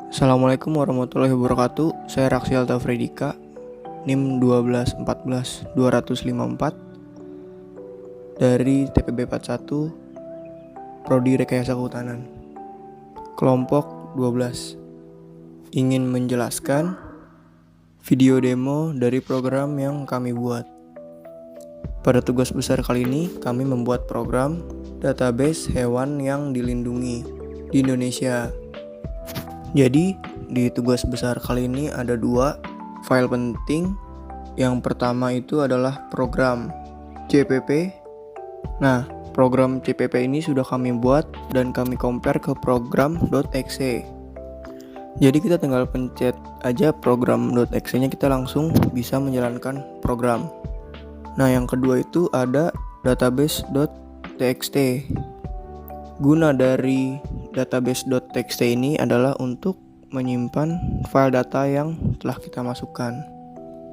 Assalamualaikum warahmatullahi wabarakatuh. Saya Raksial Tafridika, NIM 1214254 dari TPB 41 Prodi Rekayasa Kehutanan. Kelompok 12 ingin menjelaskan video demo dari program yang kami buat. Pada tugas besar kali ini, kami membuat program database hewan yang dilindungi di Indonesia. Jadi, di tugas besar kali ini ada 2 file penting. Yang pertama itu adalah program CPP. Nah, program CPP ini sudah kami buat dan kami compare ke program .exe. Jadi kita tinggal pencet aja program .exe-nya, kita langsung bisa menjalankan program. Nah, yang kedua itu ada database.txt. Guna dari database.txt ini adalah untuk menyimpan file data yang telah kita masukkan.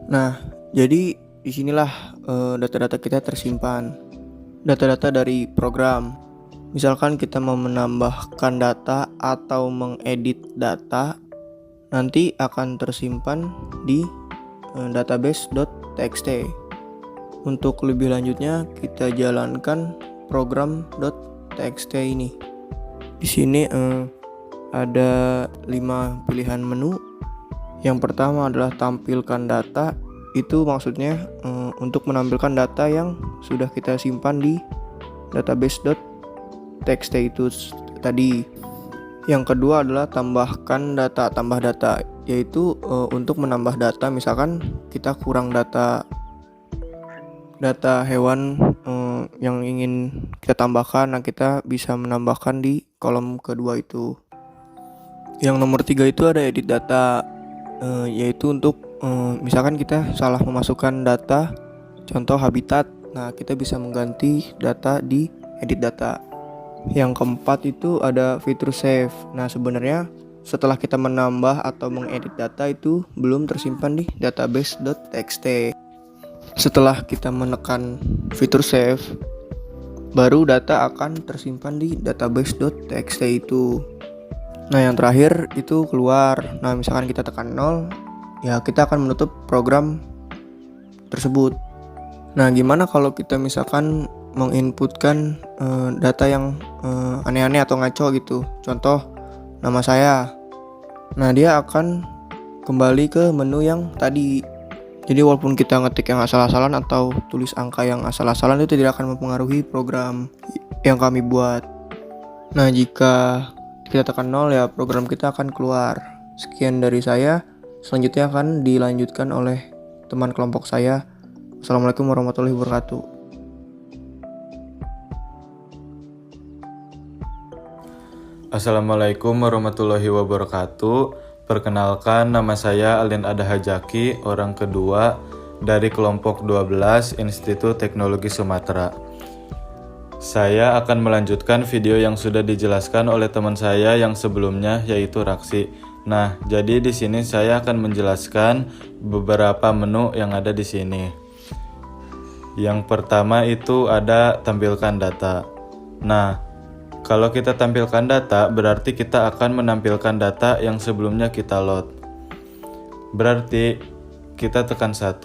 Nah, jadi disinilah data-data kita tersimpan. Data-data dari program. Misalkan kita mau menambahkan data atau mengedit data, nanti akan tersimpan di database.txt. Untuk lebih lanjutnya kita jalankan program .txt ini. Di sini ada 5 pilihan menu. Yang pertama adalah tampilkan data. Itu maksudnya untuk menampilkan data yang sudah kita simpan di database.txt itu tadi. Yang kedua adalah tambahkan data, tambah data, yaitu untuk menambah data. Misalkan kita kurang data hewan yang ingin kita tambahkan, nah kita bisa menambahkan di kolom kedua itu. Yang nomor 3 itu ada edit data, yaitu untuk misalkan kita salah memasukkan data, contoh habitat, nah kita bisa mengganti data di edit data. Yang keempat itu ada fitur save. Nah, sebenarnya setelah kita menambah atau mengedit data itu belum tersimpan di database.txt. Setelah kita menekan fitur save, baru data akan tersimpan di database.txt itu. Nah, yang terakhir itu keluar. Nah, misalkan kita tekan 0, ya kita akan menutup program tersebut. Nah, gimana kalau kita misalkan menginputkan data yang aneh-aneh atau ngaco gitu. Contoh, nama saya. Nah, dia akan kembali ke menu yang tadi. Jadi walaupun kita ngetik yang asal-asalan atau tulis angka yang asal-asalan, itu tidak akan mempengaruhi program yang kami buat. Nah, jika kita tekan 0 ya program kita akan keluar. Sekian dari saya. Selanjutnya akan dilanjutkan oleh teman kelompok saya. Assalamualaikum warahmatullahi wabarakatuh. Assalamualaikum warahmatullahi wabarakatuh. Perkenalkan, nama saya Alin Adahajaki, orang kedua dari kelompok 12 Institut Teknologi Sumatera. Saya akan melanjutkan video yang sudah dijelaskan oleh teman saya yang sebelumnya, yaitu Raksi. Nah, jadi di sini saya akan menjelaskan beberapa menu yang ada di sini. Yang pertama itu ada tampilkan data. Nah, kalau kita tampilkan data, berarti kita akan menampilkan data yang sebelumnya kita load. Berarti kita tekan 1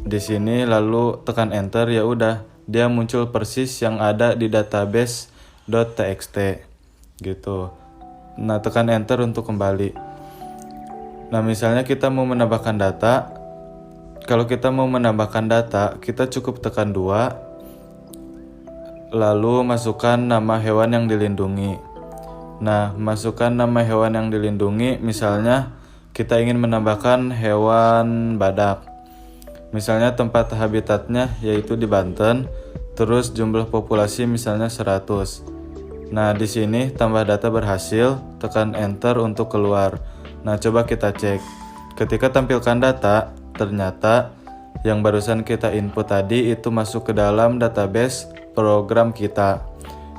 di sini, lalu tekan enter, ya udah, dia muncul persis yang ada di database.txt gitu. Nah, tekan enter untuk kembali. Nah, misalnya kita mau menambahkan data. Kalau kita mau menambahkan data, kita cukup tekan 2. Lalu masukkan nama hewan yang dilindungi. Nah, masukkan nama hewan yang dilindungi. Misalnya kita ingin menambahkan hewan badak. Misalnya tempat habitatnya yaitu di Banten. Terus jumlah populasi misalnya 100. Nah, di sini tambah data berhasil. Tekan enter untuk keluar. Nah, coba kita cek. Ketika tampilkan data, ternyata yang barusan kita input tadi itu masuk ke dalam database program kita.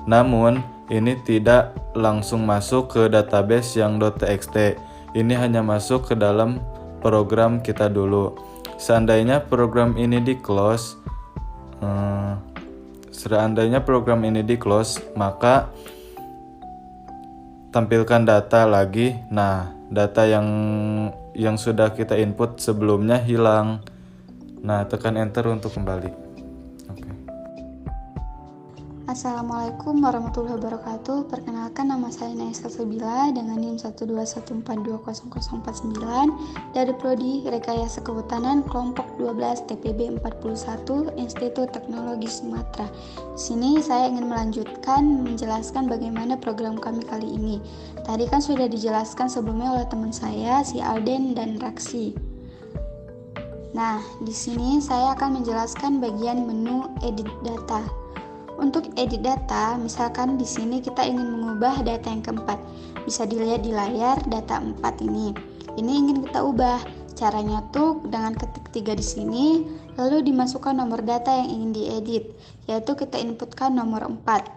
Namun, ini tidak langsung masuk ke database yang .txt. Ini hanya masuk ke dalam program kita dulu. Seandainya program ini di close, maka tampilkan data lagi. Nah, data yang sudah kita input sebelumnya hilang. Nah, tekan enter untuk kembali. Oke. Assalamualaikum warahmatullahi wabarakatuh. Perkenalkan, nama saya Naisa Sabila dengan NIM 121420049 dari Prodi Rekayasa Kehutanan kelompok 12 TPB 41 Institut Teknologi Sumatera. Di sini saya ingin melanjutkan menjelaskan bagaimana program kami kali ini. Tadi kan sudah dijelaskan sebelumnya oleh teman saya si Alden dan Raksi. Nah, di sini saya akan menjelaskan bagian menu edit data. Untuk edit data, misalkan di sini kita ingin mengubah data yang keempat. Bisa dilihat di layar data 4 ini. Ini ingin kita ubah. Caranya tuh dengan ketik 3 di sini, lalu dimasukkan nomor data yang ingin diedit, yaitu kita inputkan nomor 4.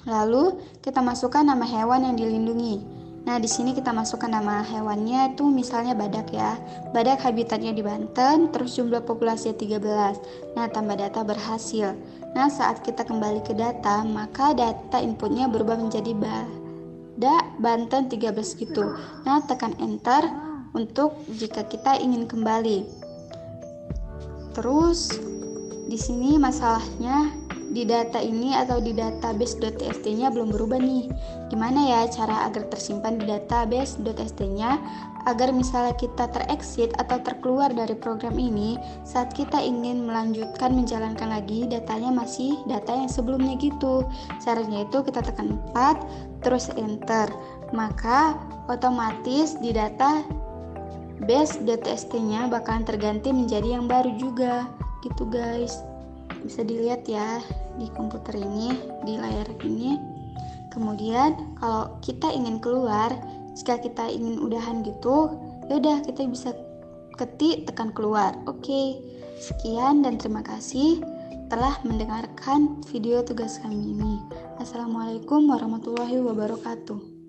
Lalu kita masukkan nama hewan yang dilindungi. Nah, di sini kita masukkan nama hewannya itu misalnya badak ya. Badak habitatnya di Banten, terus jumlah populasinya 13. Nah, tambah data berhasil. Nah, saat kita kembali ke data, maka data inputnya berubah menjadi badak Banten 13 gitu. Nah, tekan enter untuk jika kita ingin kembali. Terus di sini masalahnya di data ini atau di database.txt-nya belum berubah nih. Gimana ya cara agar tersimpan di database.txt-nya agar misalnya kita terexit atau terkeluar dari program ini, saat kita ingin melanjutkan menjalankan lagi datanya masih data yang sebelumnya gitu. Caranya itu kita tekan 4 terus enter, maka otomatis di data base.txt-nya bakalan terganti menjadi yang baru juga gitu guys. Bisa dilihat ya di komputer ini, di layar ini. Kemudian kalau kita ingin keluar, jika kita ingin udahan gitu, ya udah kita bisa ketik tekan keluar. Oke, sekian dan terima kasih telah mendengarkan video tugas kami ini. Assalamualaikum warahmatullahi wabarakatuh.